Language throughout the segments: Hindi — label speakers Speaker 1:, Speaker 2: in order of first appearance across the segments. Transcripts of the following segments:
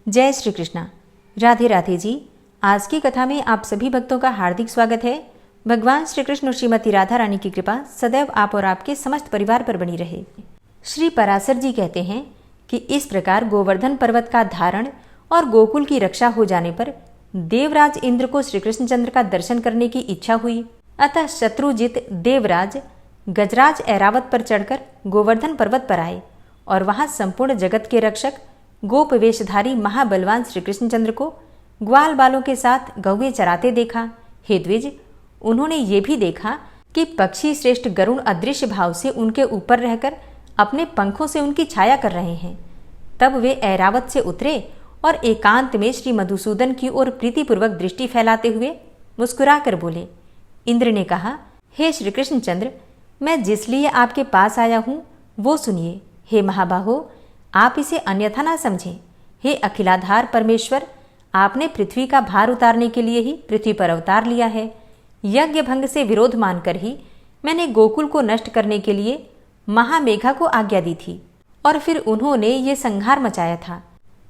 Speaker 1: जय श्री कृष्णा। राधे राधे जी। आज की कथा में आप सभी भक्तों का हार्दिक स्वागत है। भगवान श्री कृष्ण और श्रीमती राधा रानी की कृपा सदैव आप और आपके समस्त परिवार पर बनी रहे। श्री पराशर जी कहते हैं कि इस प्रकार गोवर्धन पर्वत का धारण और गोकुल की रक्षा हो जाने पर देवराज इंद्र को श्री कृष्णचंद्र का दर्शन करने की इच्छा हुई। अतः शत्रुजित देवराज गजराज ऐरावत पर चढ़कर गोवर्धन पर्वत पर आए और वहां संपूर्ण जगत के रक्षक गोप वेशधारी महाबलवान श्री कृष्णचंद्र को ग्वाल बालों के साथ गौवें चराते देखा। हे द्विज, उन्होंने ये भी देखा कि पक्षी श्रेष्ठ गरुण अदृश्य भाव से उनके ऊपर रहकर अपने पंखों से उनकी छाया कर रहे हैं। तब वे ऐरावत से उतरे और एकांत में श्री मधुसूदन की ओर प्रीतिपूर्वक दृष्टि फैलाते हुए मुस्कुरा कर बोले। इंद्र ने कहा, हे श्री कृष्णचंद्र, मैं जिस लिए आपके पास आया हूँ वो सुनिए। हे महाबाहो, आप इसे अन्यथा ना समझें। हे अखिलाधार परमेश्वर, आपने पृथ्वी का भार उतारने के लिए ही पृथ्वी पर अवतार लिया है। यज्ञ भंग से विरोध मानकर ही मैंने गोकुल को नष्ट करने के लिए महामेघा को आज्ञा दी थी और फिर उन्होंने ये संहार मचाया था,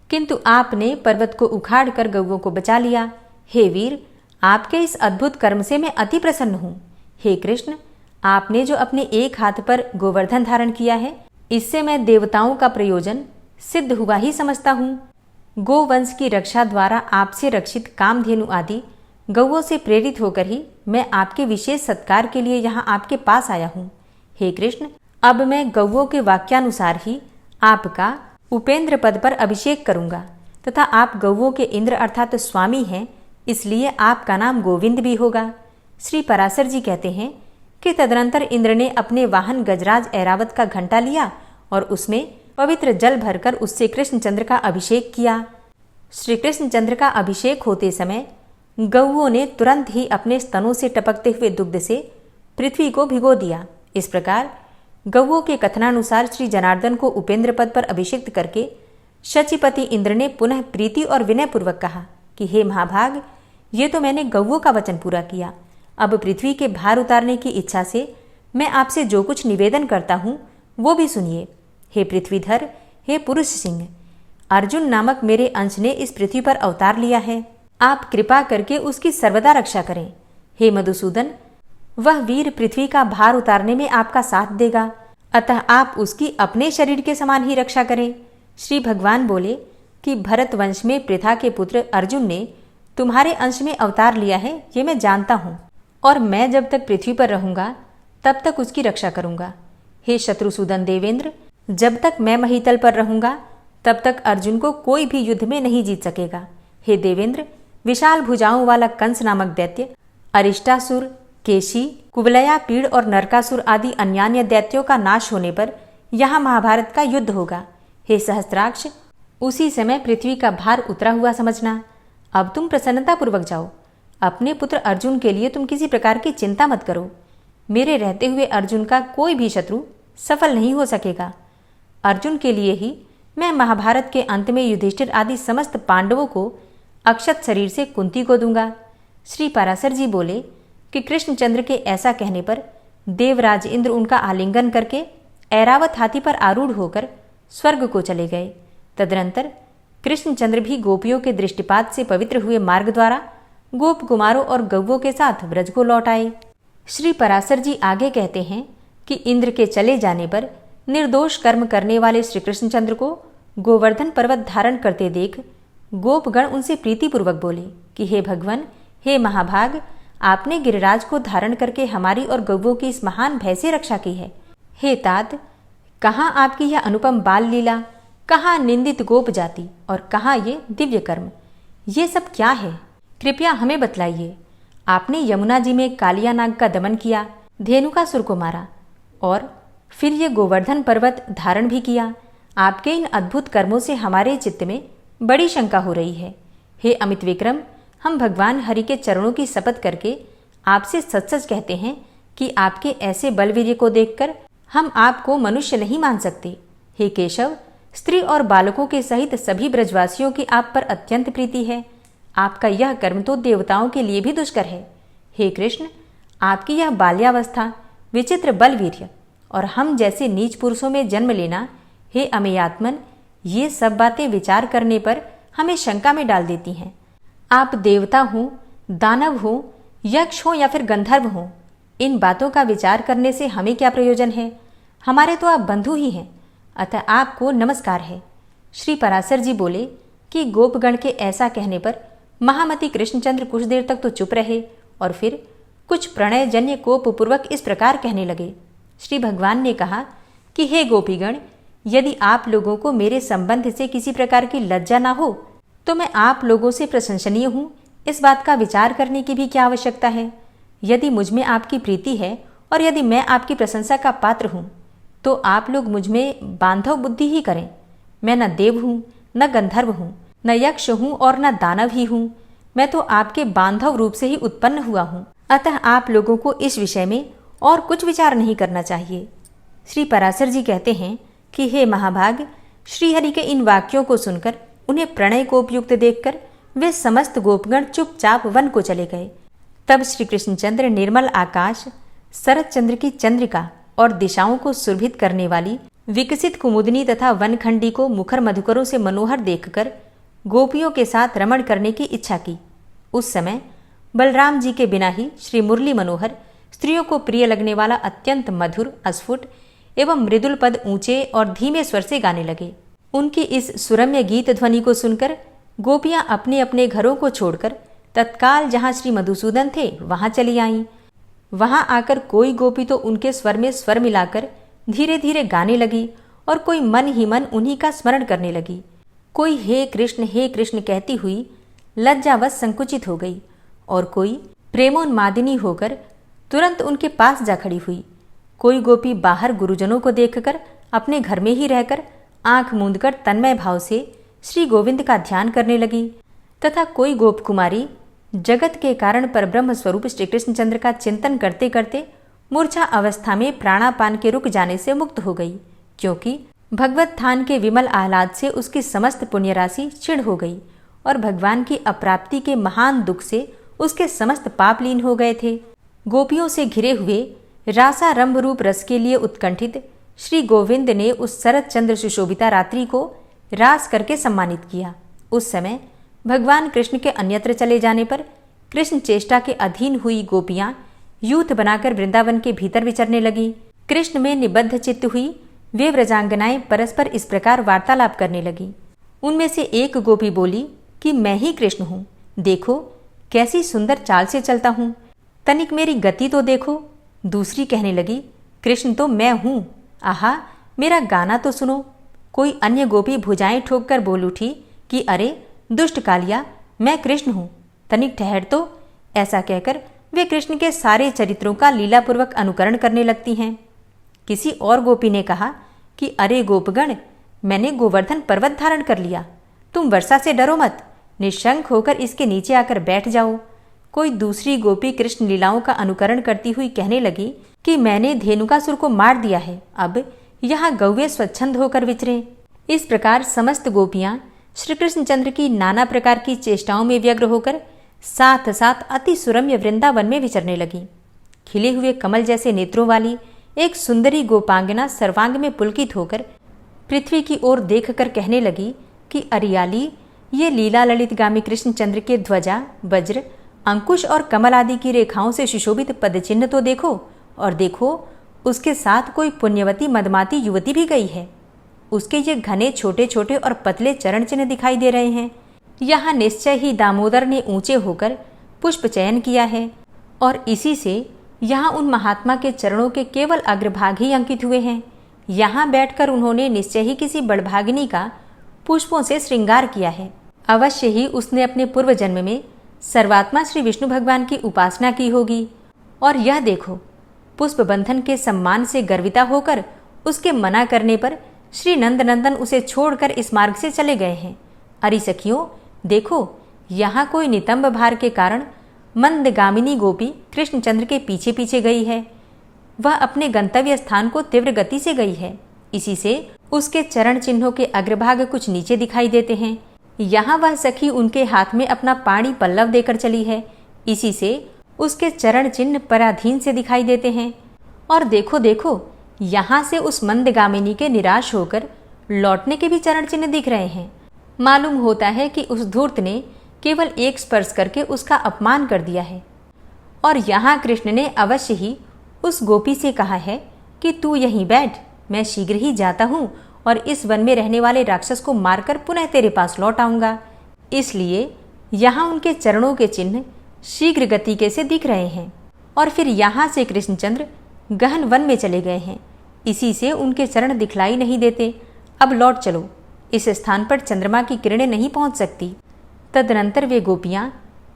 Speaker 1: किंतु आपने पर्वत को उखाड़ कर गौओं को बचा लिया। हे वीर, आपके इस अद्भुत कर्म से मैं अति प्रसन्न हूँ। हे कृष्ण, आपने जो अपने एक हाथ पर गोवर्धन धारण किया है, इससे मैं देवताओं का प्रयोजन सिद्ध हुआ ही समझता हूँ। गोवंश की रक्षा द्वारा आपसे रक्षित कामधेनु आदि गौओं से प्रेरित होकर ही मैं आपके विशेष सत्कार के लिए यहाँ आपके पास आया हूँ। हे कृष्ण, अब मैं गौओं के वाक्यानुसार ही आपका उपेंद्र पद पर अभिषेक करूँगा तथा आप गौओं के इंद्र अर्थात स्वामी हैं, इसलिए आपका नाम गोविंद भी होगा। श्री पराशर जी कहते हैं कि तदनंतर इंद्र ने अपने वाहन गजराज ऐरावत का घंटा लिया और उसमें पवित्र जल भरकर उससे कृष्णचंद्र का अभिषेक किया। श्री कृष्णचंद्र का अभिषेक होते समय गौओं ने तुरंत ही अपने स्तनों से टपकते हुए दुग्ध से पृथ्वी को भिगो दिया। इस प्रकार गौओं के कथनानुसार श्री जनार्दन को उपेंद्र पद पर अभिषिक्त करके शचीपति इंद्र ने पुनः प्रीति और विनयपूर्वक कहा कि हे महाभाग, ये तो मैंने गौओं का वचन पूरा किया। अब पृथ्वी के भार उतारने की इच्छा से मैं आपसे जो कुछ निवेदन करता हूँ वो भी सुनिए। हे पृथ्वीधर, हे पुरुष सिंह, अर्जुन नामक मेरे अंश ने इस पृथ्वी पर अवतार लिया है। आप कृपा करके उसकी सर्वदा रक्षा करें। हे मधुसूदन, वह वीर पृथ्वी का भार उतारने में आपका साथ देगा, अतः आप उसकी अपने शरीर के समान ही रक्षा करें। श्री भगवान बोले कि भरत वंश में पृथा के पुत्र अर्जुन ने तुम्हारे अंश में अवतार लिया है, ये मैं जानता हूँ, और मैं जब तक पृथ्वी पर रहूंगा तब तक उसकी रक्षा करूंगा। हे शत्रुसूदन देवेंद्र, जब तक मैं महीतल पर रहूंगा तब तक अर्जुन को कोई भी युद्ध में नहीं जीत सकेगा। हे देवेंद्र, विशाल भुजाओं वाला कंस नामक दैत्य, अरिष्टासुर, केशी, कुवलया, पीड़ और नरकासुर आदि अन्यान्य दैत्यों का नाश होने पर यहाँ महाभारत का युद्ध होगा। हे सहस्त्राक्ष, उसी समय पृथ्वी का भार उतरा हुआ समझना। अब तुम प्रसन्नतापूर्वक जाओ। अपने पुत्र अर्जुन के लिए तुम किसी प्रकार की चिंता मत करो। मेरे रहते हुए अर्जुन का कोई भी शत्रु सफल नहीं हो सकेगा। अर्जुन के लिए ही मैं महाभारत के अंत में युधिष्ठिर आदि समस्त पांडवों को अक्षत शरीर से कुंती को दूंगा। श्री पराशर जी बोले कि कृष्णचंद्र के ऐसा कहने पर देवराज इंद्र उनका आलिंगन करके ऐरावत हाथी पर आरूढ़ होकर स्वर्ग को चले गए। तदनंतर कृष्णचंद्र भी गोपियों के दृष्टिपात से पवित्र हुए मार्ग द्वारा गोप कुमारों और गौओं के साथ ब्रज को लौट आए। श्री पराशर जी आगे कहते हैं कि इंद्र के चले जाने पर निर्दोष कर्म करने वाले श्री कृष्णचंद्र को गोवर्धन पर्वत धारण करते देख गोपगण उनसे प्रीतिपूर्वक बोले कि हे भगवान, हे महाभाग, आपने गिरिराज को धारण करके हमारी और गौओं की इस महान भय से रक्षा की है। हे तात, कहाँ आपकी यह अनुपम बाल लीला, कहाँ निंदित गोप जाति और कहाँ ये दिव्य कर्म, ये सब क्या है? कृपया हमें बतलाइए। आपने यमुना जी में कालिया नाग का दमन किया, धेनुकासुर को मारा और फिर ये गोवर्धन पर्वत धारण भी किया। आपके इन अद्भुत कर्मों से हमारे चित्त में बड़ी शंका हो रही है। हे अमित विक्रम, हम भगवान हरि के चरणों की शपथ करके आपसे सच सच कहते हैं कि आपके ऐसे बलवीर्य को देखकर हम आपको मनुष्य नहीं मान सकते। हे केशव, स्त्री और बालकों के सहित सभी ब्रजवासियों की आप पर अत्यंत प्रीति है। आपका यह कर्म तो देवताओं के लिए भी दुष्कर है। हे कृष्ण, आपकी यह बाल्यावस्था, विचित्र बलवीर्य और हम जैसे नीच पुरुषों में जन्म लेना, हे अमेयात्मन, ये सब बातें विचार करने पर हमें शंका में डाल देती हैं। आप देवता हो, दानव हो, यक्ष हो या फिर गंधर्व हो, इन बातों का विचार करने से हमें क्या प्रयोजन है? हमारे तो आप बंधु ही हैं, अतः आपको नमस्कार है। श्री पराशर जी बोले कि गोपगण के ऐसा कहने पर महामती कृष्णचंद्र कुछ देर तक तो चुप रहे और फिर कुछ प्रणयजन्य कोपपूर्वक इस प्रकार कहने लगे। श्री भगवान ने कहा कि हे गोपीगण, यदि आप लोगों को मेरे संबंध से किसी प्रकार की लज्जा ना हो तो मैं आप लोगों से प्रशंसनीय हूँ, इस बात का विचार करने की भी क्या आवश्यकता है? यदि मुझ में आपकी प्रीति है और यदि मैं आपकी प्रशंसा का पात्र हूँ तो आप लोग मुझ में बांधव बुद्धि ही करें। मैं न देव हूँ, न गंधर्व हूँ, न यक्ष हूँ और न दानव ही हूँ। मैं तो आपके बांधव रूप से ही उत्पन्न हुआ हूँ। अतः आप लोगों को इस विषय में और कुछ विचार नहीं करना चाहिए। श्री पराशर जी कहते हैं कि हे महाभाग, श्रीहरि के इन वाक्यों को सुनकर, उन्हें प्रणय को उपयुक्त देखकर वे समस्त गोपगण चुपचाप वन को चले गए। तब श्री कृष्णचंद्र निर्मल आकाश, शरद चंद्र की चंद्रिका और दिशाओं को सुरभित करने वाली विकसित कुमुदनी तथा वनखंडी को मुखर मधुकरों से मनोहर देखकर गोपियों के साथ रमण करने की इच्छा की। उस समय बलराम जी के बिना ही श्री मुरली मनोहर, स्त्रियों को प्रिय लगने वाला अत्यंत मधुर, अस्फुट एवं मृदुल पद ऊंचे और धीमे स्वर से गाने लगे। उनकी इस सुरम्य गीत ध्वनि को सुनकर गोपियां अपने अपने घरों को छोड़कर तत्काल जहां श्री मधुसूदन थे वहां चली आईं। वहां आकर कोई गोपी तो उनके स्वर में स्वर मिलाकर धीरे धीरे गाने लगी और कोई मन ही मन उन्हीं का स्मरण करने लगी। कोई हे कृष्ण कहती हुई लज्जावश संकुचित हो गई और कोई प्रेमोन्मादिनी होकर तुरंत उनके पास जा खड़ी हुई। कोई गोपी बाहर गुरुजनों को देखकर अपने घर में ही रहकर आंख मूंदकर तन्मय भाव से श्री गोविंद का ध्यान करने लगी तथा कोई गोप कुमारी जगत के कारण परब्रह्म स्वरूप श्री कृष्णचंद्र का चिंतन करते करते मूर्छा अवस्था में प्राणापान के रुक जाने से मुक्त हो गई, क्योंकि भगवत थान के विमल आह्लाद से उसकी समस्त पुण्य राशि क्षीण हो गई और भगवान की अप्राप्ति के महान दुख से उसके समस्त पाप लीन हो गए थे। गोपियों से घिरे हुए रासारंभ रूप रस के लिए उत्कंठित श्री गोविंद ने उस शरद चंद्र सुशोभिता रात्रि को रास करके सम्मानित किया। उस समय भगवान कृष्ण के अन्यत्र चले जाने पर कृष्ण चेष्टा के अधीन हुई गोपियां यूथ बनाकर वृंदावन के भीतर विचरने लगी। कृष्ण में निबद्ध चित्त हुई वे व्रजांगनाएं परस्पर इस प्रकार वार्तालाप करने लगी। उनमें से एक गोपी बोली कि मैं ही कृष्ण हूँ, देखो कैसी सुंदर चाल से चलता हूँ, तनिक मेरी गति तो देखो। दूसरी कहने लगी, कृष्ण तो मैं हूँ, आहा मेरा गाना तो सुनो। कोई अन्य गोपी भुजाएं ठोककर बोल उठी कि अरे दुष्ट कालिया, मैं कृष्ण हूँ, तनिक ठहर तो। ऐसा कहकर वे कृष्ण के सारे चरित्रों का लीलापूर्वक अनुकरण करने लगती हैं। किसी और गोपी ने कहा कि अरे गोपगण, मैंने गोवर्धन पर्वत धारण कर लिया, तुम वर्षा से डरो मत, निशंक होकर इसके नीचे आकर बैठ जाओ। कोई दूसरी गोपी कृष्ण लीलाओं का अनुकरण करती हुई कहने लगी कि मैंने धेनुकासुर को मार दिया है, अब यहाँ गौवे स्वच्छंद होकर विचरें। इस प्रकार समस्त गोपियां श्री कृष्णचंद्र की नाना प्रकार की चेष्टाओं में व्यग्र होकर साथ साथ अति सुरम्य वृंदावन में विचरने लगी। खिले हुए कमल जैसे नेत्रों वाली एक सुंदरी गोपांगना सर्वांग में पुलकित होकर पृथ्वी की ओर देखकर कहने लगी कि अरियाली, ये लीला ललितगामी कृष्णचंद्र के ध्वजा, वज्र, अंकुश और कमल आदि की रेखाओं से सुशोभित पदचिन्ह तो देखो, और देखो उसके साथ कोई पुण्यवती मदमाती युवती भी गई है। उसके ये घने छोटे छोटे और पतले चरण चिन्ह दिखाई दे रहे हैं। यहाँ निश्चय ही दामोदर ने ऊंचे होकर पुष्प चयन किया है और इसी से यहाँ उन महात्मा के चरणों के केवल अग्रभाग ही अंकित हुए हैं। यहाँ बैठकर उन्होंने निश्चय ही किसी बड़भागिनी का पुष्पों से श्रृंगार किया है। अवश्य ही उसने अपने पूर्व जन्म में सर्वात्मा श्री विष्णु भगवान की उपासना की होगी। और यह देखो, पुष्प बंधन के सम्मान से गर्विता होकर उसके मना करने पर श्री नंदनंदन उसे छोड़कर इस मार्ग से चले गए हैं। अरे सखियों, देखो यहाँ कोई नितंब भार के कारण मंदगामिनी गोपी कृष्णचंद्र के पीछे पीछे गई है। वह अपने गंतव्य स्थान को तीव्र गति से गई है। इसी से उसके चरण चिन्हों के अग्रभाग कुछ नीचे दिखाई देते हैं। यहाँ वह सखी उनके हाथ में अपना पाणी पल्लव देकर चली है। इसी से उसके चरण चिन्ह पराधीन से दिखाई देते हैं। और देखो देखो, यहाँ से उस मंदगामिनी के निराश होकर लौटने के भी चरण चिन्ह दिख रहे हैं। मालूम होता है कि उस धूर्त ने केवल एक स्पर्श करके उसका अपमान कर दिया है। और यहाँ कृष्ण ने अवश्य ही उस गोपी से कहा है कि तू यहीं बैठ, मैं शीघ्र ही जाता हूँ और इस वन में रहने वाले राक्षस को मारकर पुनः तेरे पास लौट आऊंगा। इसलिए यहाँ उनके चरणों के चिन्ह शीघ्र गति के से दिख रहे हैं। और फिर यहाँ से कृष्णचंद्र गहन वन में चले गए हैं। इसी से उनके चरण दिखलाई नहीं देते। अब लौट चलो, इस स्थान पर चंद्रमा की किरणें नहीं पहुंच सकती। तदनंतर वे गोपियां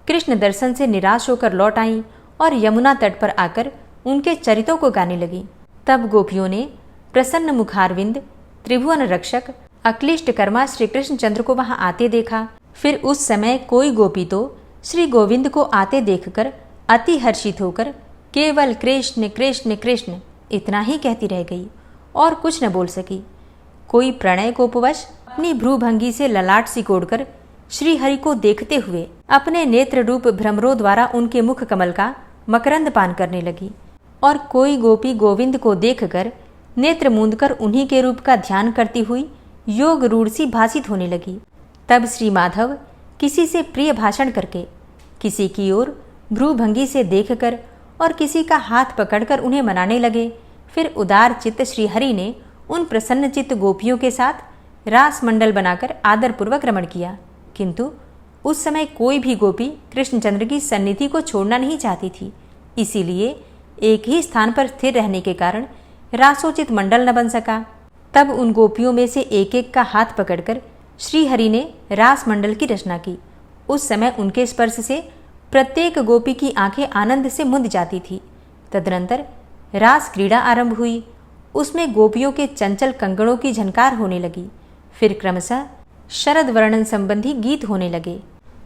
Speaker 1: कृष्ण दर्शन से निराश होकर लौट आईं और यमुना तट पर आकर उनके चरितों को गाने लगी। तब गोपियों ने प्रसन्न मुखारविंद, त्रिभुवन रक्षक, अक्लिष्ट कर्मा श्री कृष्णचंद्र को वहां आते देखा। फिर उस समय कोई गोपी तो श्री गोविंद को आते देखकर अति हर्षित होकर केवल कृष्ण कृष्ण कृष्ण इतना ही कहती रह गई और कुछ न बोल सकी। कोई प्रणय कोपवश अपनी भ्रूभंगी से ललाट सिकोड़कर श्री हरि को देखते हुए अपने नेत्र रूप भ्रमरों द्वारा उनके मुख कमल का मकरंद पान करने लगी। और कोई गोपी गोविंद को देखकर नेत्र मूंदकर उन्हीं के रूप का ध्यान करती हुई योग रूढ़ सी भासित होने लगी। तब श्री माधव किसी से प्रिय भाषण करके, किसी की ओर भ्रूभंगी से देखकर और किसी का हाथ पकड़कर उन्हें मनाने लगे। फिर उदार चित्त श्री हरि ने उन प्रसन्न चित्त गोपियों के साथ रास मंडल बनाकर आदरपूर्वक रमण किया। किंतु उस समय कोई भी गोपी कृष्णचंद्र की सन्निधि को छोड़ना नहीं चाहती थी। इसीलिए एक ही स्थान पर स्थिर रहने के कारण रासोचित मंडल न बन सका। तब उन गोपियों में से एक एक का हाथ पकड़कर श्री हरि ने रास मंडल की रचना की। उस समय उनके स्पर्श से प्रत्येक गोपी की आंखें आनंद से मुंद जाती थी। तदनंतर रास क्रीड़ा आरंभ हुई। उसमें गोपियों के चंचल कंगणों की झनकार होने लगी। फिर क्रमशः शरद वर्णन संबंधी गीत होने लगे।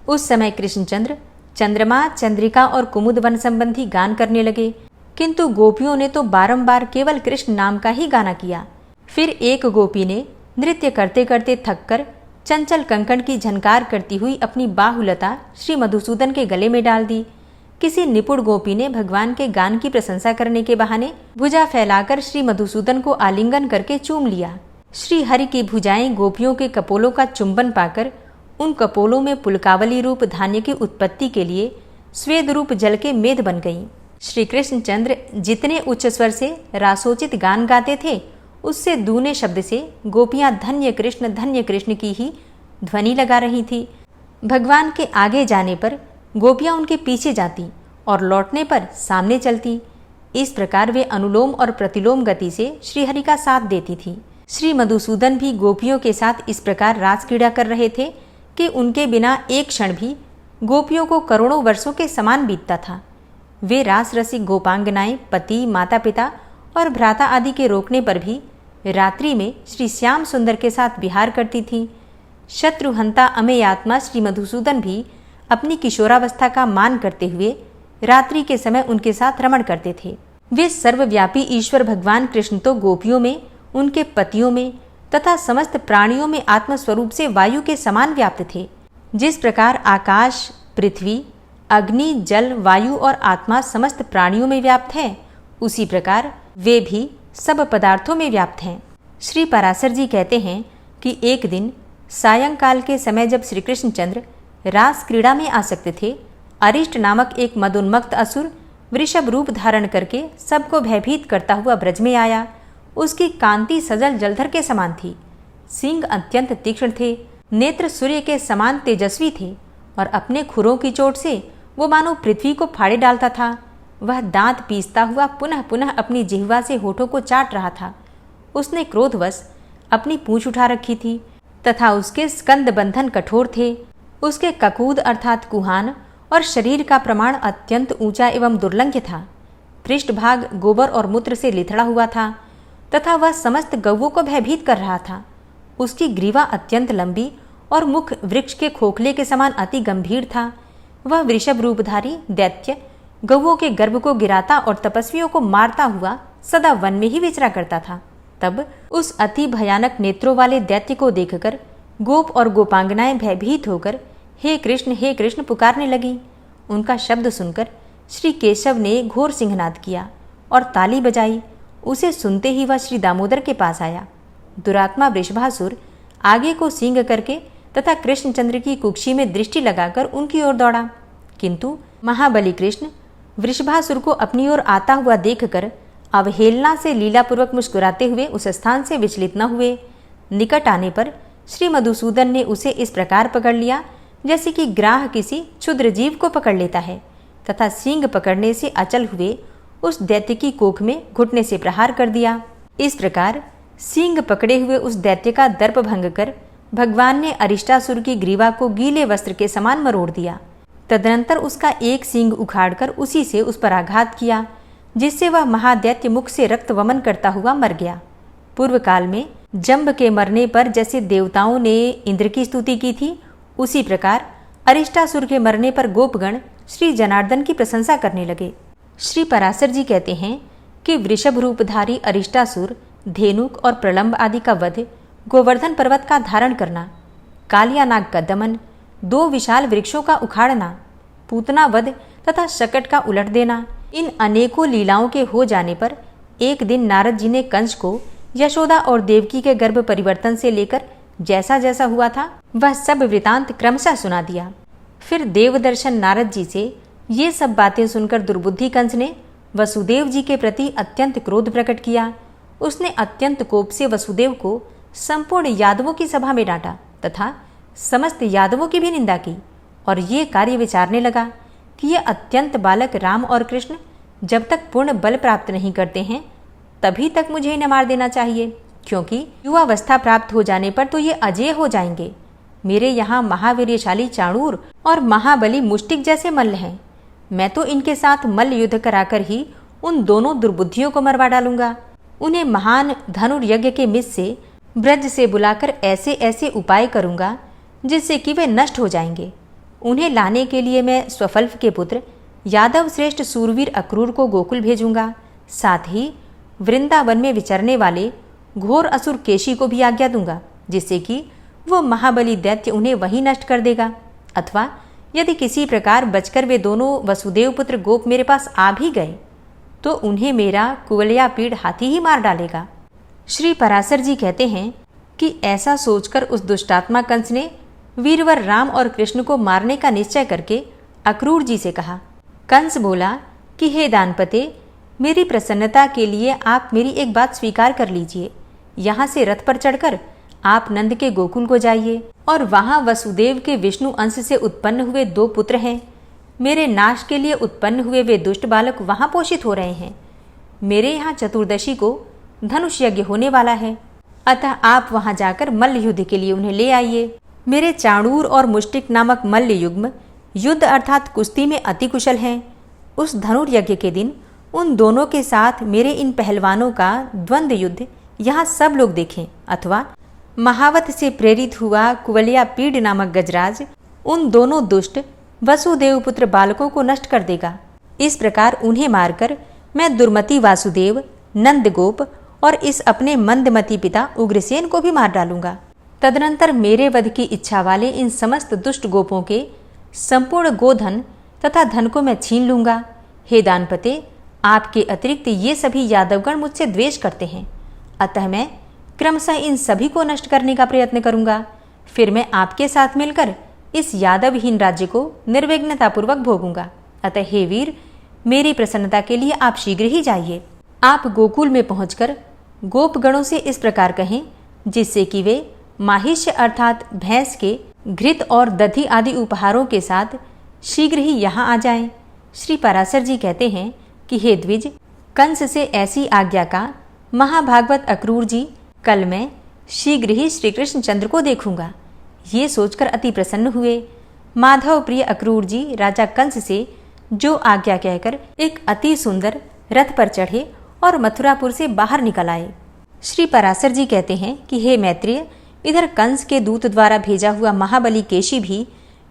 Speaker 1: उस समय कृष्णचंद्र चंद्रमा, चंद्रिका और कुमुद वन संबंधी गान करने लगे। किंतु गोपियों ने तो बारंबार केवल कृष्ण नाम का ही गाना किया। फिर एक गोपी ने नृत्य करते करते थककर चंचल कंकण की झनकार करती हुई अपनी बाहुलता श्री मधुसूदन के गले में डाल दी। किसी निपुण गोपी ने भगवान के गान की प्रशंसा करने के बहाने भुजा फैलाकर श्री मधुसूदन को आलिंगन करके चूम लिया। श्री हरि की भुजाएं गोपियों के कपोलों का चुंबन पाकर उन कपोलों में पुलकावली रूप धान्य की उत्पत्ति के लिए स्वेद रूप जल के मेद बन गईं। श्री कृष्णचंद्र जितने उच्च स्वर से रासोचित गान गाते थे, उससे दूने शब्द से गोपियां धन्य कृष्ण की ही ध्वनि लगा रही थी। भगवान के आगे जाने पर गोपियां उनके पीछे जाती और लौटने पर सामने चलती। इस प्रकार वे अनुलोम और प्रतिलोम गति से श्रीहरि का साथ देती थी। श्री मधुसूदन भी गोपियों के साथ इस प्रकार रास क्रीड़ा कर रहे थे कि उनके बिना एक क्षण भी गोपियों को करोड़ों वर्षों के समान बीतता था। वे रास रसिक गोपांगनाएं पति, माता पिता और भ्राता आदि के रोकने पर भी रात्रि में श्री श्याम सुंदर के साथ विहार करती थीं। शत्रुहंता अमेयात्मा श्री मधुसूदन भी अपनी किशोरावस्था का मान करते हुए रात्रि के समय उनके साथ रमण करते थे। वे सर्वव्यापी ईश्वर भगवान कृष्ण तो गोपियों में, उनके पतियों में तथा समस्त प्राणियों में आत्मस्वरूप से वायु के समान व्याप्त थे। जिस प्रकार आकाश, पृथ्वी, अग्नि, जल, वायु और आत्मा समस्त प्राणियों में व्याप्त है, उसी प्रकार वे भी सब पदार्थों में व्याप्त हैं। श्री पराशर जी कहते हैं कि एक दिन सायंकाल के समय जब श्री कृष्णचंद्र रास क्रीड़ा में आसक्त थे, अरिष्ट नामक एक मदोन्मत्त असुर वृषभ रूप धारण करके सबको भयभीत करता हुआ ब्रज में आया। उसकी कांति सजल जलधर के समान थी। सींग अत्यंत तीक्ष्ण थे, नेत्र सूर्य के समान तेजस्वी थे और अपने खुरों की चोट से वो मानो पृथ्वी को फाड़े डालता था। वह दांत पीसता हुआ पुनः पुनः अपनी जिह्वा से होठों को चाट रहा था। उसने क्रोधवश अपनी पूंछ उठा रखी थी तथा उसके स्कंद बंधन कठोर थे। उसके ककूद अर्थात कुहान और शरीर का प्रमाण अत्यंत ऊंचा एवं दुर्लंघ्य था। पृष्ठभाग गोबर और मूत्र से लिथड़ा हुआ था तथा वह समस्त गौओं को भयभीत कर रहा था। उसकी ग्रीवा अत्यंत लंबी और मुख वृक्ष के खोखले के समान अति गंभीर था। वह वृषभ रूपधारी दैत्य गौओं के गर्भ को गिराता और तपस्वियों को मारता हुआ सदा वन में ही विचरा करता था। तब उस अति भयानक नेत्रों वाले दैत्य को देखकर गोप और गोपांगनाएं भयभीत होकर हे कृष्ण पुकारने लगी। उनका शब्द सुनकर श्री केशव ने घोर सिंहनाद किया और ताली बजाई। उसे सुनते ही वह श्री दामोदर के पास आया। दुरात्मा वृषभासुर आगे को सींग करके तथा कृष्णचंद्र की कुक्षी में दृष्टि लगाकर उनकी ओर दौड़ा। किंतु महाबली कृष्ण वृषभासुर को अपनी ओर आता हुआ देखकर अवहेलना से लीलापूर्वक मुस्कुराते हुए उस स्थान से विचलित न हुए। निकट आने पर श्री मधुसूदन ने उसे इस प्रकार पकड़ लिया जैसे कि ग्राह किसी क्षुद्र जीव को पकड़ लेता है, तथा सींग पकड़ने से अचल हुए उस दैत्य की कोख में घुटने से प्रहार कर दिया। इस प्रकार सींग पकड़े हुए उस दैत्य का दर्प भंग कर भगवान ने अरिष्टासुर की ग्रीवा को गीले वस्त्र के समान मरोड़ दिया। तदनंतर उसका एक सींग उखाड़कर उसी से उस पर आघात किया, जिससे वह महादैत्य मुख से रक्त वमन करता हुआ मर गया। पूर्व काल में जंब के मरने पर जैसे देवताओं ने इंद्र की स्तुति की थी, उसी प्रकार अरिष्टासुर के मरने पर गोपगण श्री जनार्दन की प्रशंसा करने लगे। श्री पराशर जी कहते हैं कि वृषभ रूपधारी अरिष्टासुर, धेनुक और प्रलंब आदि का वध, गोवर्धन पर्वत का धारण करना, कालिया नाग का दमन, 2 विशाल वृक्षों का उखाड़ना, पूतना वध तथा शकट का उलट देना, इन अनेकों लीलाओं के हो जाने पर एक दिन नारद जी ने कंस को यशोदा और देवकी के गर्भ परिवर्तन से लेकर जैसा जैसा हुआ था वह सब वृतांत क्रमशः सुना दिया। फिर देवदर्शन नारद जी से ये सब बातें सुनकर दुर्बुद्धि कंस ने वसुदेव जी के प्रति अत्यंत क्रोध प्रकट किया। उसने अत्यंत कोप से वसुदेव को संपूर्ण यादवों की सभा में डांटा तथा समस्त यादवों की भी निंदा की और ये कार्य विचारने लगा कि ये अत्यंत बालक राम और कृष्ण जब तक पूर्ण बल प्राप्त नहीं करते हैं तभी तक मुझे इन्हें मार देना चाहिए, क्योंकि युवावस्था प्राप्त हो जाने पर तो ये अजेय हो जाएंगे। मेरे यहाँ महावीर्यशाली चाणूर और महाबली मुष्टिक जैसे मल्ल हैं। मैं तो इनके साथ मल्ल युद्ध कराकर ही उन दोनों दुर्बुद्धियों को मरवा डालूंगा। उन्हें महान धनुर्यज्ञ के मिस से ब्रज से बुलाकर ऐसे ऐसे उपाय करूंगा जिससे कि वे नष्ट हो जाएंगे। उन्हें लाने के लिए मैं स्वफल्फ के पुत्र यादव श्रेष्ठ सूरवीर अक्रूर को गोकुल भेजूंगा। साथ ही वृंदावन में विचरने वाले घोर असुर केशी को भी आज्ञा दूंगा, जिससे कि वो महाबली दैत्य उन्हें वहीं नष्ट कर देगा। अथवा यदि किसी प्रकार बचकर वे दोनों वसुदेव पुत्र गोप मेरे पास आ भी गए तो उन्हें मेरा कुवलया पीड़ हाथी ही मार डालेगा। श्री पराशर जी कहते हैं कि ऐसा सोचकर उस दुष्टात्मा कंस ने वीरवर राम और कृष्ण को मारने का निश्चय करके अक्रूर जी से कहा। कंस बोला कि हे दानपते, मेरी प्रसन्नता के लिए आप मेरी एक बात स्वीकार कर लीजिए। यहाँ से रथ पर चढ़कर आप नंद के गोकुल को जाइए और वहाँ वसुदेव के विष्णु अंश से उत्पन्न हुए 2 पुत्र हैं। मेरे नाश के लिए उत्पन्न हुए वे दुष्ट बालक वहाँ पोषित हो रहे हैं। मेरे यहाँ चतुर्दशी को धनुष यज्ञ होने वाला है, अतः आप वहाँ जाकर मल्ल युद्ध के लिए उन्हें ले आइए। मेरे चाणूर और मुष्टिक नामक मल्ल युग्म युद्ध अर्थात कुश्ती में अति कुशल हैं। उस धनुर्यज्ञ के दिन उन दोनों के साथ मेरे इन पहलवानों का द्वंद्व युद्ध यहाँ सब लोग देखें। अथवा महावत से प्रेरित हुआ कुवलिया पीड़ नामक गजराज उन दोनों दुष्ट वसुदेव पुत्र बालकों को नष्ट कर देगा। इस प्रकार उन्हें मारकर मैं दुर्मति वासुदेव, नंदगोप और इस अपने मंदमती पिता उग्रसेन को भी मार डालूंगा। तदनंतर मेरे वध की इच्छा वाले इन समस्त दुष्ट गोपों के संपूर्ण गोधन तथा धन को मैं छीन लूंगा। हे दानपते, आपके अतिरिक्त ये सभी यादवगण मुझसे द्वेष करते हैं, अतः मैं क्रमशः इन सभी को नष्ट करने का प्रयत्न करूंगा। फिर मैं आपके साथ मिलकर इस यादवहीन राज्य को निर्विघ्नतापूर्वक भोगूंगा। अतः हे वीर, मेरी प्रसन्नता के लिए आप शीघ्र ही जाइए। आप गोकुल में पहुंचकर गोपगणों से इस प्रकार कहें जिससे कि वे माहिष्य अर्थात भैंस के घृत और दधि आदि उपहारों के साथ शीघ्र ही यहाँ आ जाएं। श्री पराशर जी कहते हैं कि हे द्विज, कंस से ऐसी आज्ञा का महाभागवत अक्रूर जी कल मैं शीघ्र ही श्री कृष्ण चंद्र को देखूंगा। ये सोचकर अति प्रसन्न हुए। माधव प्रिय अक्रूर जी राजा कंस से जो आज्ञा कहकर एक अति सुंदर रथ पर चढ़े और मथुरापुर से बाहर निकल आए। श्री पराशर जी कहते हैं कि हे मैत्रेय, इधर कंस के दूत द्वारा भेजा हुआ महाबली केशी भी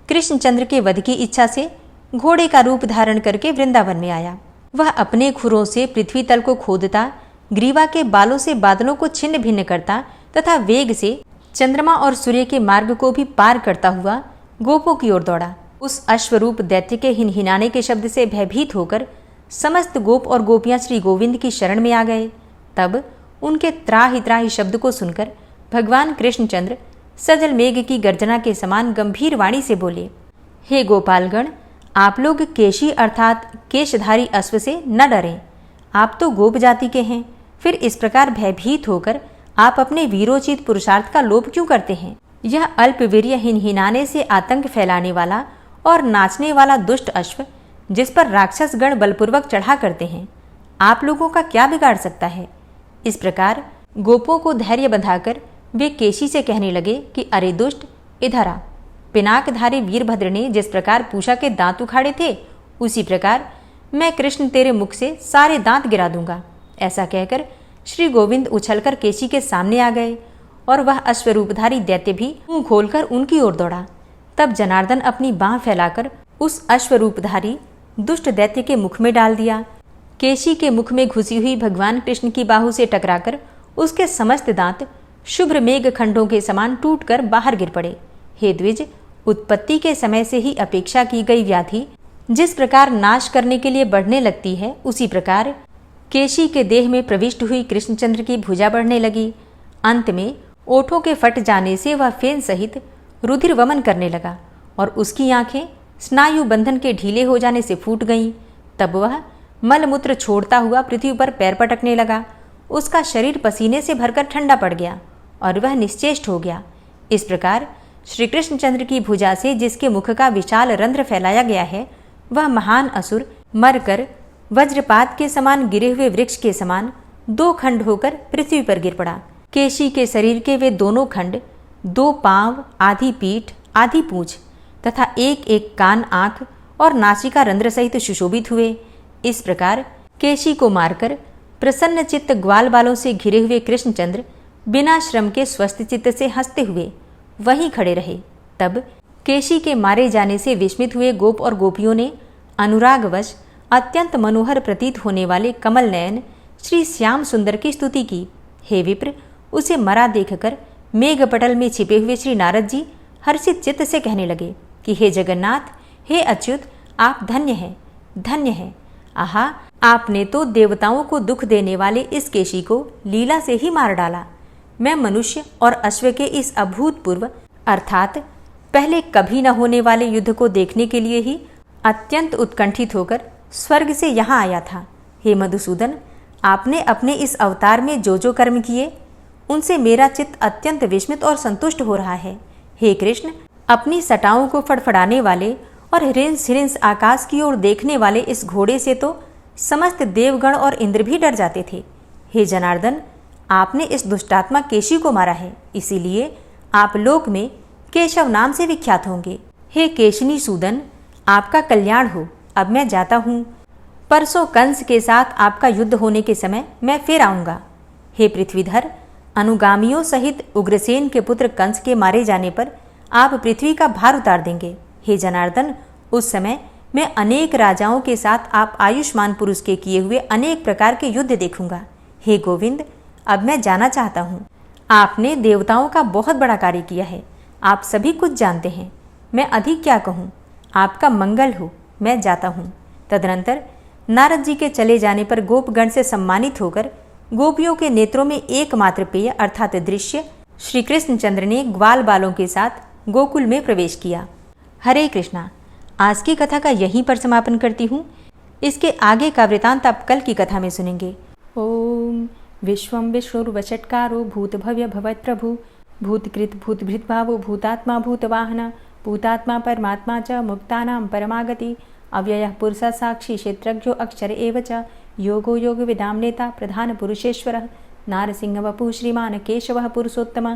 Speaker 1: कृष्णचंद्र के वध की इच्छा से घोड़े का रूप धारण करके वृंदावन में आया। वह अपने खुरों से पृथ्वी तल को खोदता, ग्रीवा के बालों से बादलों को छिन्न भिन्न करता तथा वेग से चंद्रमा और सूर्य के मार्ग को भी पार करता हुआ गोपों की ओर दौड़ा। उस अश्वरूप दैत्य के हिनहिनाने के शब्द से भयभीत होकर समस्त गोप और गोपियां श्री गोविंद की शरण में आ गए। तब उनके त्राहि त्राहि शब्द को सुनकर भगवान कृष्णचंद्र सजल मेघ की गर्जना के समान गंभीर वाणी से बोले, हे गोपालगण, आप लोग केशी अर्थात केशधारी अश्व से न डरें। आप तो गोप जाति के हैं, फिर इस प्रकार भयभीत होकर आप अपने वीरोचित पुरुषार्थ का लोभ क्यों करते हैं? यह अल्पवीर्य हिनहिनाने से आतंक फैलाने वाला और नाचने वाला दुष्ट अश्व, जिस पर राक्षस गण बलपूर्वक चढ़ा करते हैं, आप लोगों का क्या बिगाड़ सकता है? इस प्रकार गोपों को धैर्य बंधाकर वे केशी से कहने लगे कि अरे दुष्ट, इधर आ। पिनाकधारी वीरभद्र ने जिस प्रकार पूषा के दांत उखाड़े थे, उसी प्रकार मैं कृष्ण तेरे मुख से सारे दांत गिरा दूंगा। ऐसा कहकर श्री गोविंद उछलकर केशी के सामने आ गए और वह अश्वरूपधारी दैत्य भी मुंह खोलकर उनकी ओर दौड़ा। तब जनार्दन अपनी बांह फैलाकर उस अश्वरूपधारी दुष्ट दैत्य के मुख में डाल दिया। केशी के मुख में घुसी हुई भगवान कृष्ण की बाहु से टकराकर उसके समस्त दांत शुभ्र मेघ खंडों के समान टूटकर बाहर गिर पड़े। हे द्विज, उत्पत्ति के समय से ही अपेक्षा की गई व्याधि जिस प्रकार नाश करने के लिए बढ़ने लगती है, उसी प्रकार केशी के देह में प्रविष्ट हुई कृष्णचंद्र की भुजा बढ़ने लगी। अंत में ओठों के फट जाने से वह फेन सहित रुधिर वमन करने लगा और उसकी आंखें स्नायु बंधन के ढीले हो जाने से फूट गईं। तब वह मलमूत्र छोड़ता हुआ पृथ्वी पर पैर पटकने लगा। उसका शरीर पसीने से भरकर ठंडा पड़ गया और वह निश्चेष्ट हो गया। इस प्रकार श्री कृष्णचंद्र की भुजा से जिसके मुख का विशाल रंध्र फैलाया गया है, वह महान असुर मरकर वज्रपात के समान गिरे हुए वृक्ष के समान दो खंड होकर पृथ्वी पर गिर पड़ा। केशी के शरीर के वे दोनों खंड, दो पांव, आधी पीठ, आधी पूंछ तथा एक एक कान, आंख और नासिका रंध्र सहित सुशोभित हुए। इस प्रकार केशी को मारकर प्रसन्न चित्त ग्वाल बालों से घिरे हुए कृष्णचंद्र बिना श्रम के स्वस्थ चित्त से हंसते हुए वहीं खड़े रहे। तब केशी के मारे जाने से विस्मित हुए गोप और गोपियों ने अनुरागवश अत्यंत मनोहर प्रतीत होने वाले कमल नयन श्री श्याम सुंदर की स्तुति की। हे विप्र, उसे मरा देखकर मेघपटल में छिपे हुए श्री नारद जी हर्षित चित्त से कहने लगे कि हे जगन्नाथ, हे अच्युत, आप धन्य हैं, धन्य हैं। आहा, आपने तो देवताओं को दुख देने वाले इस केशी को लीला से ही मार डाला। मैं मनुष्य और अश्व के इस अभूतपूर्व अर्थात पहले कभी न होने वाले युद्ध को देखने के लिए ही अत्यंत उत्कंठित होकर स्वर्ग से यहाँ आया था। हे मधुसूदन, आपने अपने इस अवतार में जो जो कर्म किए, उनसे मेरा चित्त अत्यंत विस्मित और संतुष्ट हो रहा है। हे कृष्ण, अपनी सटाओं को फड़फड़ाने वाले और हिरिंस हिरिंस आकाश की ओर देखने वाले इस घोड़े से तो समस्त देवगण और इंद्र भी डर जाते थे। हे जनार्दन, आपने इस दुष्टात्मा केशी को मारा है, इसीलिए आप लोक में केशव नाम से विख्यात होंगे। हे केशनी सूदन, आपका कल्याण हो। अब मैं जाता हूँ। परसों कंस के साथ आपका युद्ध होने के समय मैं फिर आऊँगा। हे पृथ्वीधर, अनुगामियों सहित उग्रसेन के पुत्र कंस के मारे जाने पर आप पृथ्वी का भार उतार देंगे। हे जनार्दन, उस समय मैं अनेक राजाओं के साथ आप आयुष्मान पुरुष के किए हुए अनेक प्रकार के युद्ध देखूंगा। हे गोविंद, अब मैं जाना चाहता हूँ। आपने देवताओं का बहुत बड़ा कार्य किया है, आप सभी कुछ जानते हैं। मैं अधिक क्या कहूँ। आपका मंगल हो, मैं जाता हूँ। तदनंतर नारद जी के चले जाने पर गोपगण से सम्मानित होकर गोपियों के नेत्रों में एकमात्र पेय अर्थात दृश्य श्री कृष्णचंद्र ने ग्वाल बालों के साथ गोकुल में प्रवेश किया। हरे कृष्णा। आज की कथा का यहीं पर समापन करती हूँ। इसके आगे का वृतांत आप कल की कथा में सुनेंगे। ओम विश्वं विष्णुर्वषट्कारो भूतभव्य भवत्प्रभु भूतकृत भूतभृत भावो भूतात्मा भूतवाहन भूतात्मा परमात्मा च मुक्तानां परमागति अव्ययः पुरुषः साक्षी क्षेत्रज्ञो अक्षर एव च योगो योग विदाम नेता प्रधान पुरुषेश्वरः नारसिंह वपुः श्रीमान केशवः पुरुषोत्तम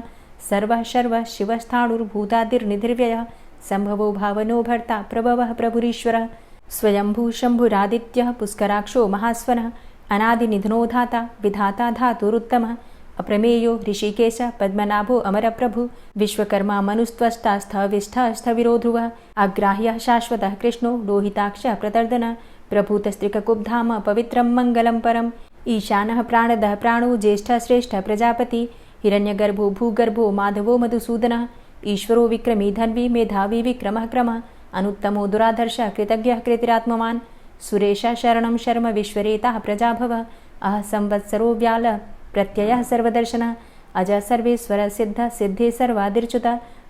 Speaker 1: सर्वः शर्वः शिवस्थाणुर्भूतादिर्निधिर्व्ययः संभवो भावनो भर्ता प्रभवः प्रभुरीश्वरः स्वयंभू शंभुरादित्यः पुष्कराक्षो महास्वनः अनादिनिधनो धाता विधाता धातुरुत्तमः अप्रमेयो ऋषिकेश पद्मनाभो अमरप्रभु विश्वकर्मा मनुस्त्वष्टा स्थविष्ठः स्थविरो ध्रुवः अग्राह्यः शाश्वतः कृष्णो लोहिताक्षः प्रतर्दनः प्रभूतस्त्रिककुब्धाम पवित्रं मङ्गलं परम् ईशानः प्राणदः प्राणो ज्येष्ठः श्रेष्ठः प्रजापति हिरण्यगर्भो भूगर्भो माधवो मधुसूदनः ईश्वरो विक्रमी धन्वी मेधावी विक्रमः क्रमः अनुत्तमो दुराधर्षः कृतज्ञः कृतिरात्मवान् सुरेशः शरणं शर्म विश्वरेताः प्रजाभवः अह संवत्सरो व्यालः प्रत्ययः सर्वदर्शनः अज सर्वेश्वर सिद्ध सिद्धे सर्वादिर्च्युत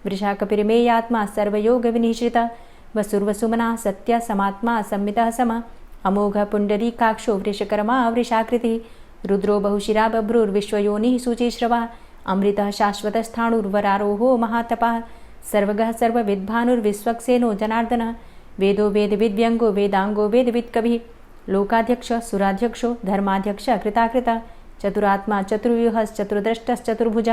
Speaker 1: वृषा कपिर्मेयात्मा सर्वयोग विनिश्रित वसुर्वसुमना सत्य समात्मा संमितः सम अमोघ पुंडरीकाक्षो वृषकर्मा वृषाकृति रुद्रो बहुशिरा बभ्रुर्विश्वयोनिः शुचिश्रवा अमृतः शाश्वतस्थाणुर्वरारोहो महातपः सर्वगः सर्वविद्भानुर्विश्वक्सेनो जनार्दन वेदो वेदविद्व्यङ्गो वेदाङ्गो वेदवित्कविः लोकाध्यक्ष सुराध्यक्षो धर्माध्यक्ष कृताकृत चतुरात्मा चतुर्व्यूहश्चतुर्द्रष्टश्चतुर्भुज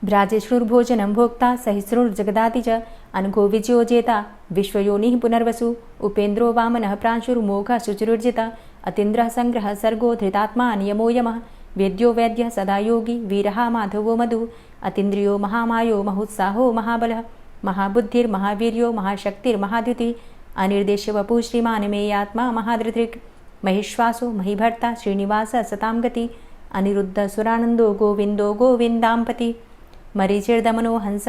Speaker 1: भ्राजिष्णुर्भोजनं भोक्ता सहिष्णुर्जगदाति च अनघो विजयो जेता विश्वयोनिः पुनर्वसु उपेन्द्रो वामनः प्रांशुर्मोघः शुचिरुर्जित अतीन्द्रः संग्रहः सर्गो धृतात्मा नियमो यमः वेद्यो वैद्यः सदा योगी वीरः माधवो मधु अतीन्द्रियो महामायो महोत्साहो महाबलः महाबुद्धिर्महावीर्यो महाशक्तिर्महाद्युति अनिर्देश्य वपुः श्रीमान् मेयात्मा महाधृतिर् महिश्वासो महिभर्ता श्रीनिवास सतां गति अनिरुद्ध सुरानन्दो गोविन्दो गोविन्दाम्पति मरीचिर्दमनो हंस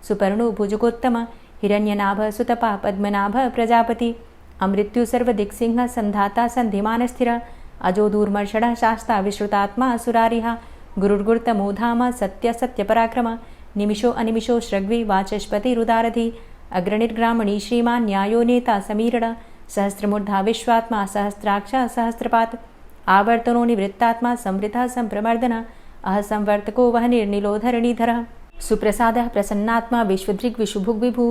Speaker 1: सुपर्णो भुजगोत्तम हिरण्यनाभ सुतपा पद्मनाभ प्रजापति अमृत्यु सर्वदिक्सिंह संधाता संधिमान स्थिर अजो दूर्मर्षण शास्ता विश्रुतात्मा सुरारिः गुरुर्गुर्तमो धाम सत्य सत्यपराक्रम निमिषो अनिमिषो श्रग्वी वाचस्पतिरुदारधि अग्रणिर्ग्रामणी श्रीमान् न्यायो नेता समीरण सहस्रमूर्धा विश्वात्मा सहस्राक्ष सहस्रपात् आवर्तनो निवृत्तात्मा संवृतः संप्रमर्दन अहसंवर्तको वह निर्निलोधरणीधरः सुप्रसादः प्रसन्नात्मा विश्वदृग् विशुभुग्विभु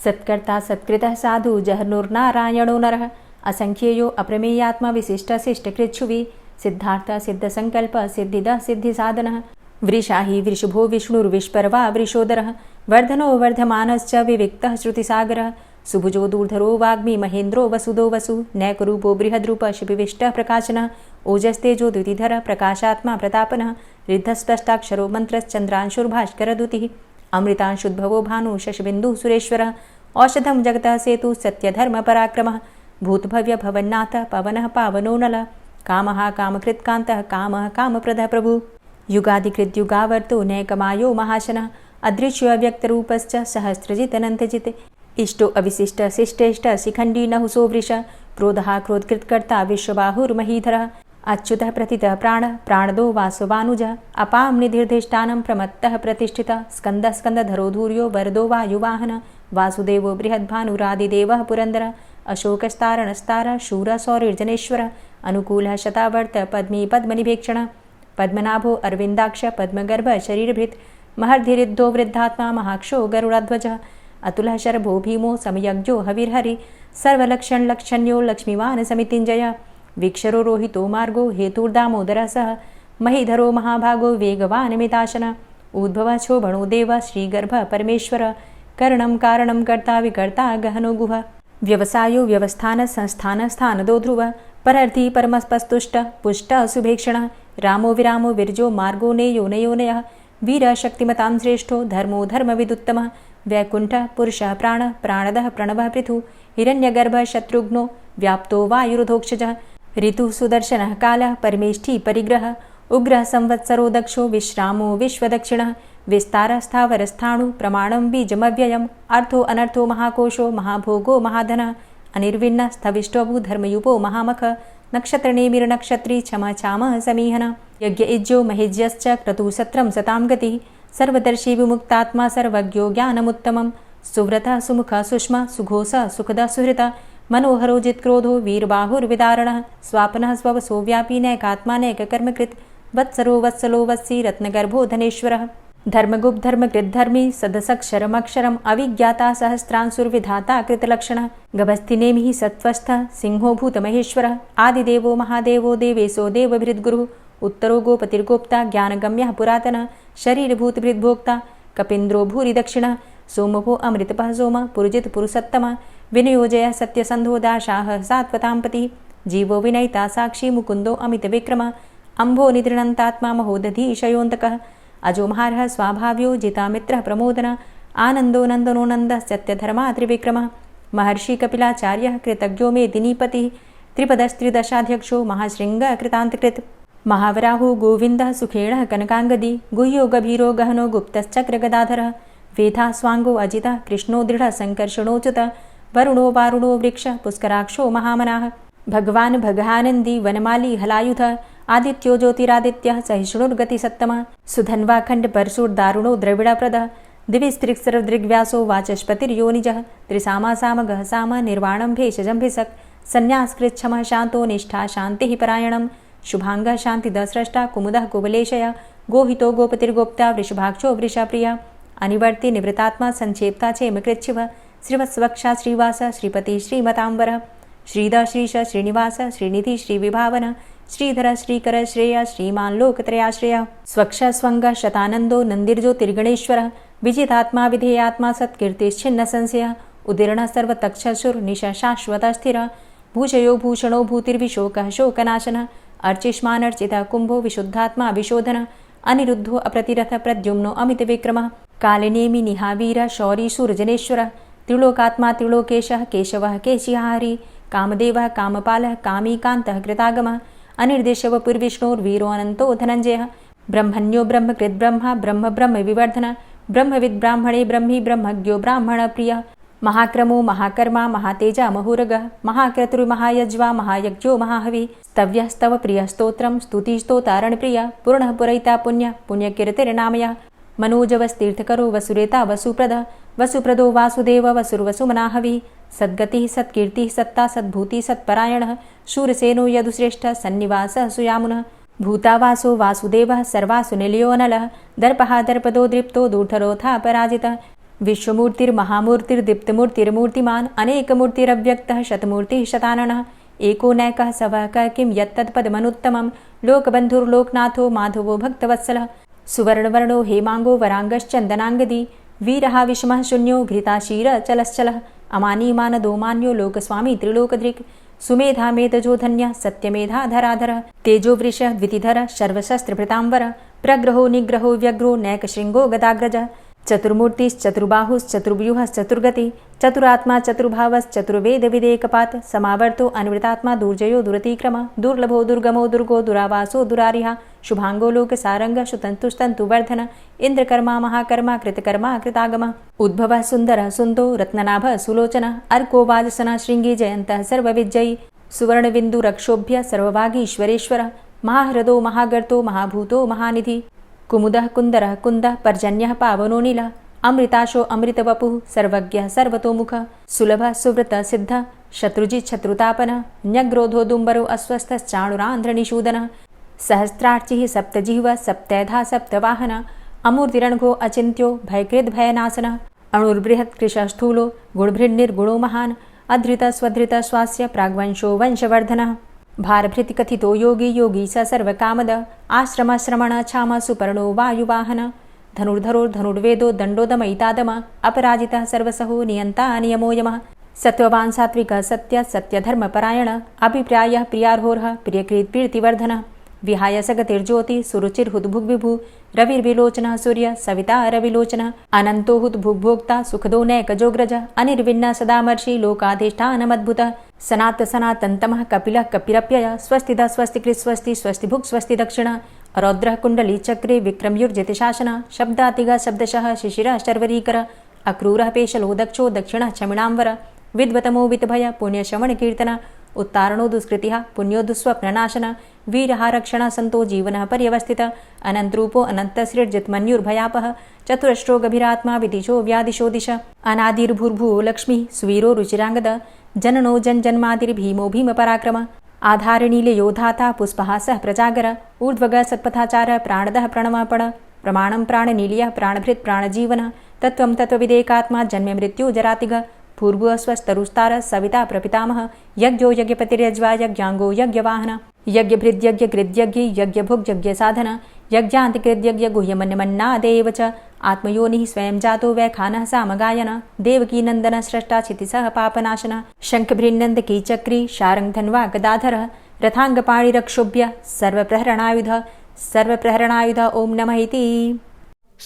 Speaker 1: सत्कर्ता सत्कृतः साधु जहनुर्नारायणो नरः असंख्येयो अप्रमेयात्मा विशिष्टशिष्टकृच्छुवि सिद्धार्थ सिद्धसंकल्प सिद्धिदः सिद्धिसाधनः वृषाहि वृषभो विष्णुर्विष्पर्वा वृषोदरः वर्धनो वर्धमानश्च विविक्तः श्रुतिसागरः सुभुजो दूर्धरो वाग्मी महेन्द्रो वसुदो वसु नैकरूपो बृहद्रूप शिपिविष्टः प्रकाशनः ओजस्तेजो द्युतिधरः प्रकाशात्मा प्रतापनः रिद्धस्पष्टाक्षरो मन्त्रश्चन्द्रांशुर्भास्करदुतिः अमृतांशुद्भवो भानु शशबिन्दुः सुरेश्वरः औषधं जगतः सेतु सत्यधर्मपराक्रमः भूतभव्य भवन्नाथ पवनः पावनो नलः कामः कामकृत्कान्तः कामः कामप्रदः प्रभुः युगादिकृद्युगावर्तो नैकमायो महाशनः अदृश्योऽव्यक्तरूपश्च सहस्रजितनन्तजित् इष्टो अविशिष्ट शिष्टेष्ट शिखण्डी नहुसो वृष क्रोधः क्रोधकृत्कर्ता विश्वबाहुर्महीधरः अच्युतः प्रतितः प्राणदो वासवानुजः अपां निधिर्धिष्ठानं प्रमत्तः प्रतिष्ठितः स्कन्दः स्कन्दधरो धूर्यो वरदो वायुवाहनः वासुदेवो बृहद्भानुरादिदेवः पुरन्दरः अशोकस्तारणस्तारः शूरः सौरिर्जनेश्वरः अनुकूलः शतावर्त पद्मी पद्मनिभेक्षणः पद्मनाभो अरविन्दाक्ष पद्मगर्भ शरीरभृत् महर्धिरिद्धो वृद्धात्मा महाक्षो गरुडाध्वजः अतुलः शरभो भीमो समयज्ञो हविर्हरि सर्वलक्षणलक्षण्यो लक्ष्मीवान् समितिञ्जय वीक्षरो रोहितो मार्गो हेतुर्दामोदरः सह महीधरो महाभागो वेगवान् मिताशनः उद्भवः शोभणो देव श्रीगर्भ परमेश्वर करणं कारणं कर्ता विकर्ता गहनो गुह व्यवसायो व्यवस्थान संस्थान स्थानदो ध्रुव परर्थी परमस्पस्तुष्ट पुष्ट शुभेक्षणः रामो विरामो विरजो मार्गो नेयो नयोनयः वीर शक्तिमतां श्रेष्ठो धर्मो धर्मविदुत्तमः वैकुण्ठः पुरुषः प्राणः प्राणदः प्रणवः पृथु हिरण्यगर्भः शत्रुघ्नो व्याप्तो वायुरुधोक्षजः ऋतुः सुदर्शनः कालः परमेष्ठी परिग्रहः उग्रः संवत्सरो दक्षो विश्रामो विश्वदक्षिणः विस्तारः स्थावरस्थाणु प्रमाणं बीजमव्ययम् अर्थो अनर्थो महाकोशो महाभोगो महाधनः अनिर्विण्णः स्थविष्टोऽभू धर्मयुपो महामख नक्षत्रनेमिर्नक्षत्री क्षम छामः समीहनः यज्ञ इज्जो महिज्यश्च क्रतुः सत्रं सतां गतिः सर्वदर्शी विमुक्तात्मा सर्वज्ञो ज्ञानमुत्तमं सुव्रतः सुमुखः सुष्मा सुघोषः सुखदः सुहृतः मनोहरो जित्क्रोधो वीरबाहुर्विदारणः स्वापनः स्ववसो व्यापी नैकात्मा नैककर्मकृत् वत्सरो वत्सलो वत्सी रत्नगर्भो धनेश्वरः धर्मगुप्त धर्मकृद्धर्मी सदसक्षरमक्षरम् अविज्ञाता सहस्रांशुर्विधाता कृतलक्षणः गभस्तिनेमिः सत्त्वस्थः सिंहो भूतमहेश्वरः आदिदेवो महादेवो देवेशो देवभृद्गुरुः उत्तरो गोपतिर्गोप्ता ज्ञानगम्यः पुरातनः शरीरभूतभृद्भोक्ता कपीन्द्रो भूरि दक्षिणः सोमभो अमृतपः सोमः पुरुजित पुरुषोत्तमः विनियोजयः सत्यसन्धो दाशाः सात्वताम्पतिः जीवो विनयिता साक्षी मुकुन्दो अमितविक्रमः अम्भो निदृणन्तात्मा महोदधीशयोऽन्तकः अजो महारः स्वाभाव्यो जितामित्रः प्रमोदन आनन्दो नन्दनो नन्दः सत्यधर्मा त्रिविक्रमः महर्षि कपिलाचार्यः कृतज्ञो मेदिनीपतिः त्रिपदस्त्रिदशाध्यक्षो महाशृङ्गः कृतान्तकृत् महावराहो गोविन्दः सुखेणः कनकाङ्गदी गुह्यो गभीरो गहनो गुप्तश्चक्रगदाधरः वेधा स्वाङ्गो अजितः कृष्णो दृढः सङ्कर्षणोच्युतः वरुणो वारुणो वृक्षः पुष्कराक्षो महामनाः भगवान् भगानन्दी वनमाली हलायुधः आदित्यो ज्योतिरादित्यः सहिष्णुर्गति सत्तमः सुधन्वाखण्ड परशुर्दारुणो द्रविडप्रदः दिविस्त्रिक्सर्वदृग्व्यासो वाचस्पतिर्योनिजः त्रिसामासामगः साम निर्वाणं भेषजं भिषक् संन्यासकृच्छमः शान्तो निष्ठा शान्तिः परायणं शुभांगः शान्तिदस्रष्टा कुमुदः कुवलेशय गोहितो गोपतिर्गोप्ता वृषभाक्षो वृषाप्रियः अनिवर्ति निवृतात्मा संक्षेप्ता चेमकृच्छिव श्रीवत्सवक्षा श्रीवास श्रीपति श्रीमतांबर श्रीद श्रीश श्रीनिवास श्रीनिधि श्रीविभावन श्रीधर श्रीकर श्रेय श्रीमान लोकत्रयाश्रय स्वक्ष स्वंग शतानंदो नंदिर्ज्योतिर्गणेश्वर विजितात्मा विधेयात्मा सत्कीर्तिश्छिन्न संशय उदीर्ण सर्वतक्षसुर निश शाश्वत स्थिर भूषयो भूषणो भूतिर्विशोक शोकनाशन अर्चिष्मानर्चित कुंभो विशुद्धात्मा विशोधन अनिरुद्धो अप्रतिरथ प्रद्युम्नो अमित विक्रम कालिनेमि निहावीर शौरी सूरजनेश्वर त्रिलोकात्मा त्रिलोकेशः केशवः केशिहारी कामदेवः कामपालः कामीकान्तः कृतागमः अनिर्देशव पुर्विष्णोर्वीरो अनन्तो धनञ्जयः ब्रह्मण्यो ब्रह्मकृद्ब्रह्मा ब्रह्म ब्रह्म विवर्धन ब्रह्मविद् ब्राह्मणे ब्रह्मी ब्रह्मज्ञो ब्राह्मण प्रिय महाक्रमो महाकर्मा महातेजा महोरगः महाक्रतुर्महायज्वा महायज्ञो महाहवि स्तव्यः स्तव प्रिय स्तोत्रं स्तुतिस्तोतारण प्रिय पूर्णः पुरैता पुण्य पुण्यकीर्तिर्नामयः मनोजवस्तीर्थकरो वसुरेता वसुप्रद वसुप्रदो वासुदेव वसुर्वसुमनाहवि सद्गतिः सत्कीर्तिः सत्ता सद्भूति सत्परायणः शूरसेनो यदुश्रेष्ठ सन्निवासः सुयामुनः भूतावासो वासुदेवः सर्वासु निलयोनलः दर्पः दर्पदो दृप्तो दूर्धरोथा पराजितः विश्वमूर्तिर्महामूर्तिर्दीप्तमूर्तिर्मूर्तिमान् अनेकमूर्तिरव्यक्तः शतमूर्तिः शताननः एको नैकः सवः क किं यत्तत्पदमनुत्तमं लोकबन्धुर्लोकनाथो माधवो भक्तवत्सलः सुवर्णवर्णो हेमांगो वरांगश्चन्दनांगदी वीरः विषमः शून्यो घृताशीर चलश्चलः अमानीमानदोमान्यो लोकस्वामी त्रिलोकधृक् सुमेधा मेधजो धन्यः सत्यमेधा धराधरः तेजो वृषः द्वितिधरः सर्वशस्त्रभृतांबरः प्रग्रहो निग्रहो व्यग्रो नैकशृङ्गो गदाग्रजः चतुर्मूर्तिश्चतुर्बाहुश्चतुर्व्यूहश्चतुर्गति चतुरात्मा चतुर्भावश्चतुर्वेदविदेकपात् समावर्तो अन्वृतात्मा दुर्जयो दुरतिक्रम दुर्लभो दुर्गमो दुर्गो दुरावासो दुरारिहा शुभांगो लोकसारंग सुतन्तुस्तन्तुवर्धन इन्द्रकर्मा महाकर्मा कृतकर्मा कृतागम उद्भवः सुन्दरः सुन्दो रत्ननाभः सुलोचनः अर्को वाजसनः शृङ्गी जयन्तः सर्वविजयी सुवर्णबिन्दुरक्षोभ्य सर्वभागीश्वरेश्वरः महाह्रदो महागर्तो महाभूतो महानिधि कुमुदः कुन्दरः कुन्दः पर्जन्यः पावनो नीलः अमृताशो अमृतवपुः सर्वज्ञः सर्वतोमुखः सुलभः सुव्रतः सिद्धः शत्रुजित् शत्रुतापनः न्यग्रोधो दुम्बरो अस्वस्थश्चाणुरान्ध्रनिषूदनः सहस्रार्चिः सप्तजिह्वः सप्तैधा सप्तवाहनः अमूर्तिरणघो अचिन्त्यो भयकृद्भयनाशनः अणुर्बृहत्कृशः स्थूलो गुणभृन्निर्गुणो महान् अधृतः स्वधृतः स्वास्य प्राग्वंशो वंशवर्धनः भारभृतिकथितो योगी योगी स सर्वकामद आश्रमश्रमण क्षाम सुपर्णो वायुवाहन धनुर्धरोर्धनुर्वेदो दण्डोदमयितादम अपराजितः सर्वसहो नियन्ता नियमो यमः सत्त्ववान् सात्विकः सत्य सत्यधर्मपरायण अभिप्रायः प्रियार्होर्ह प्रियकृत्प्रीतिवर्धनः विहाय सगतिर्ज्योति सुरुचिर्हुद्भुग्विभु रविर्विलोचनः सूर्य सविता रविलोचनः अनन्तो हुद्भुग्भोक्ता सुखदो नैकजोग्रज अनिर्विण्ण सदामर्षि लोकाधिष्ठानमद्भुतः सनात सनातन्तमः कपिलः कपिरप्यय स्वस्तिदा स्वस्तिकृत् स्वस्ति स्वस्तिभुक् स्वस्ति दक्षिणः रौद्रः कुण्डली चक्रे विक्रमयुर्जितशासनः शब्दातिगः शब्दशः शिशिरः शर्वरीकर अक्रूरः पेशलो दक्षो दक्षिणः क्षमिणाम्बर विद्वतमो वितभय पुण्यश्रवणकीर्तन उत्तारणो दुष्कृतिः पुण्यो दुःस्वप्ननाशन वीरः रक्षणः सन्तो जीवनः पर्यवस्थितः अनन्तरूपो अनन्तसृर्जितमन्युर्भयापः चतुरश्रो गभीरात्मा विदिशो व्यादिशो दिश अनादिर्भूर्भुवो लक्ष्मीः सुवीरो रुचिराङ्गद जननो जन्मादिर्भीमो भीमपराक्रम आधारनीलयोधाता पुष्पहासः प्रजागर ऊर्ध्वगः सत्पथाचारः प्राणदः प्रणमापण प्रमाणं प्राणनीलयः प्राणभृत् प्राणजीवनः तत्त्वं तत्त्वविदेकात्मा जन्म मृत्यु जरातिग पूर्वस्वस्तरुस्तार सविता प्रपितामह यज्ञो यज्ञपतिर्यज्वा यज्ञांगो यज्ञवाहन यज्ञभृद्यज्ञकृद्यज्ञ यज्ञभुग्यज्ञसाधन यज्ञान्तिकृद्यज्ञ गुह्यमन्यमन्नादेव च आत्मयोनिः स्वयं जातो वैखानः सामगायन देवकीनन्दन स्रष्टा क्षितिसः पापनाशन शङ्खभृन्नन्दकी चक्री शारङ्गधन्वा गदाधरः रथाङ्गपाणिरक्षोभ्य सर्वप्रहरणायुध ओम नमः इति।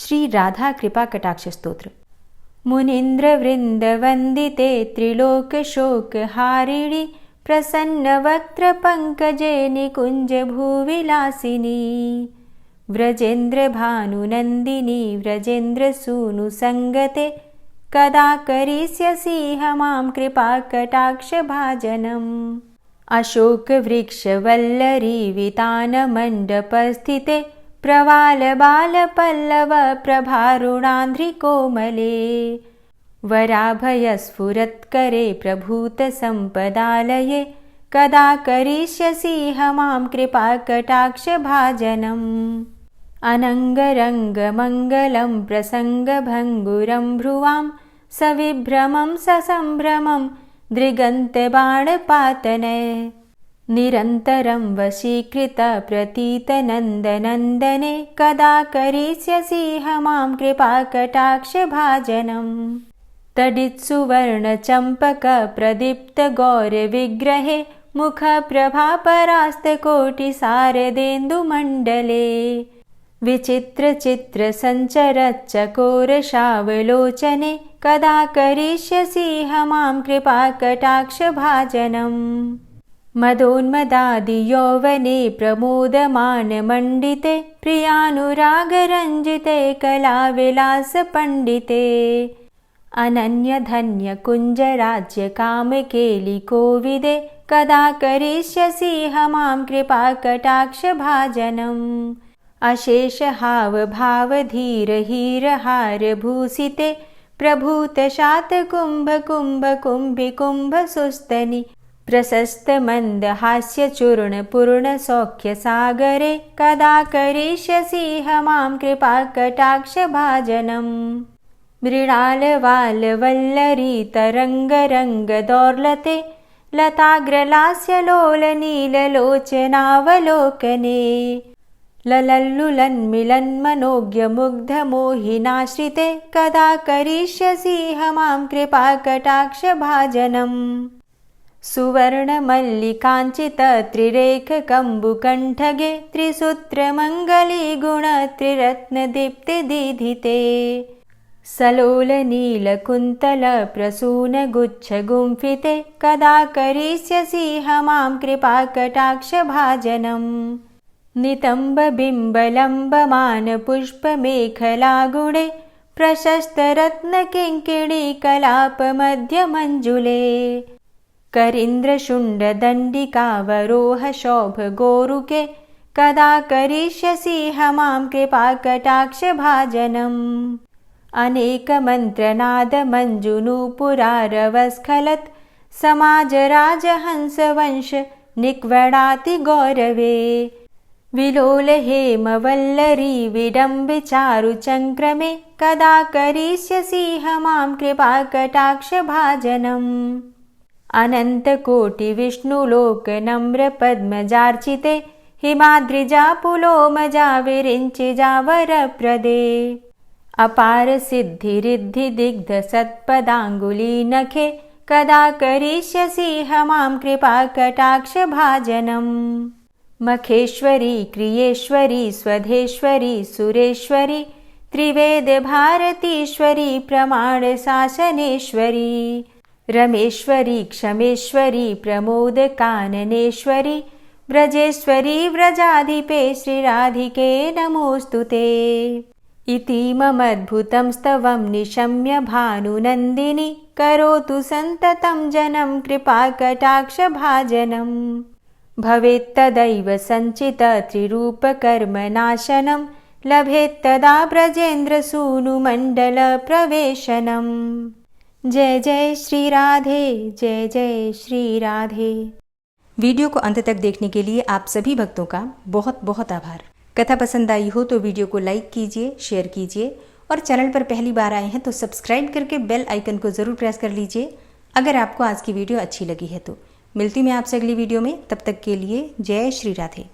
Speaker 1: श्री राधा कृपा कटाक्ष स्तोत्र। मुनीन्द्रवृन्दवन्दिते त्रिलोकशोकहारिणि प्रसन्नवक्त्रपङ्कजे निकुञ्जभूविलासिनी व्रजेन्द्रभानुनन्दिनी व्रजेन्द्रसूनुसङ्गते कदा करिष्यसि मां कृपाकटाक्षभाजनम्। अशोकवृक्षवल्लरीवितानमण्डपस्थिते प्रवालबालपल्लवप्रभारुणान्ध्रिकोमले वराभयस्फुरत्करे प्रभूतसम्पदालये कदा करिष्यसि मां कृपाकटाक्षभाजनम् अनङ्गरङ्गमङ्गलं प्रसङ्गभङ्गुरं भ्रुवां सविभ्रमं ससम्भ्रमं दृगन्तबाणपातने निरन्तरं वशीकृतप्रतीतनन्दनन्दने कदा करिष्यसि मां कृपाकटाक्षभाजनम् तडित्सुवर्णचम्पकप्रदीप्तगौरविग्रहे मुखप्रभापरास्तकोटिसारदेन्दुमण्डले विचित्रचित्रसञ्चरच्चकोरशावलोचने कदा करिष्यसि मां कृपाकटाक्षभाजनम् मदोन्मदादियौवने प्रमोदमानमण्डिते प्रियानुरागरञ्जिते कलाविलासपण्डिते अनन्यधन्यकुञ्जराज्यकामकेलिकोविदे कदा करिष्यसि मां कृपाकटाक्षभाजनम् अशेषहावभावधीरहीरहारभूषिते प्रभूतशातकुम्भकुम्भकुम्भिकुम्भसुस्तनि प्रशस्तमन्दहास्यचूर्णपूर्णसौख्यसागरे कदा करिष्यसि मां कृपाकटाक्षभाजनम् मृणालवालवल्लरीतरङ्गरङ्गदौर्लते लताग्रलास्यलोलनीललोचनावलोकने ललल्लुलन्मिलन्मनोज्ञमुग्धमोहिनाश्रिते कदा करिष्यसि मां कृपाकटाक्षभाजनम् सुवर्णमल्लिकाञ्चितत्रिरेखकम्बुकण्ठगे त्रिसूत्रमङ्गलीगुणत्रिरत्नदीप्तिदीधिते सलोलनीलकुन्तलप्रसूनगुच्छगुम्फिते कदा करिष्यसि मां कृपाकटाक्षभाजनम् नितम्बबिम्बलम्बमानपुष्पमेखलागुणे प्रशस्तरत्नकिङ्किणीकलापमध्यमञ्जुले करीन्द्रशुण्डदण्डिकावरोहशोभगोरुके कदा करिष्यसि मां कृपाकटाक्षभाजनम् अनेकमन्त्रनादमञ्जुनूपुरारवस्खलत् समाजराजहंसवंश निक्वडातिगौरवे विलोलहेमवल्लरी विडम्बिचारुचङ्क्रमे कदा करिष्यसि मां कृपाकटाक्षभाजनम् अनन्तकोटिविष्णुलोकनम्रपद्मजार्चिते हिमाद्रिजापुलोमजाविरिञ्चिजावरप्रदे अपारसिद्धिरिद्धिदिग्धसत्पदाङ्गुलीनखे कदा करिष्यसि मां कृपाकटाक्षभाजनम् मखेश्वरी क्रियेश्वरी स्वधेश्वरी सुरेश्वरी त्रिवेदभारतीश्वरी प्रमाणशासनेश्वरी रमेश्वरी क्षमेश्वरी प्रमोदकाननेश्वरी व्रजेश्वरी व्रजाधिपे श्रीराधिके नमोऽस्तु ते इतीममद्भुतं स्तवं निशम्य भानुनन्दिनी करोतु सन्ततं जनं कृपाकटाक्षभाजनम् भवेत्तदैव सञ्चितत्रिरूपकर्मनाशनं लभेत्तदा ब्रजेन्द्रसूनुमण्डलप्रवेशनम् जय जय श्री राधे, जय जय श्री राधे। वीडियो को अंत तक देखने के लिए आप सभी भक्तों का बहुत बहुत आभार। कथा पसंद आई हो तो वीडियो को लाइक कीजिए, शेयर कीजिए और चैनल पर पहली बार आए हैं तो सब्सक्राइब करके बेल आइकन को ज़रूर प्रेस कर लीजिए अगर आपको आज की वीडियो अच्छी लगी है तो। मिलती मैं आपसे अगली वीडियो में, तब तक के लिए जय श्री राधे।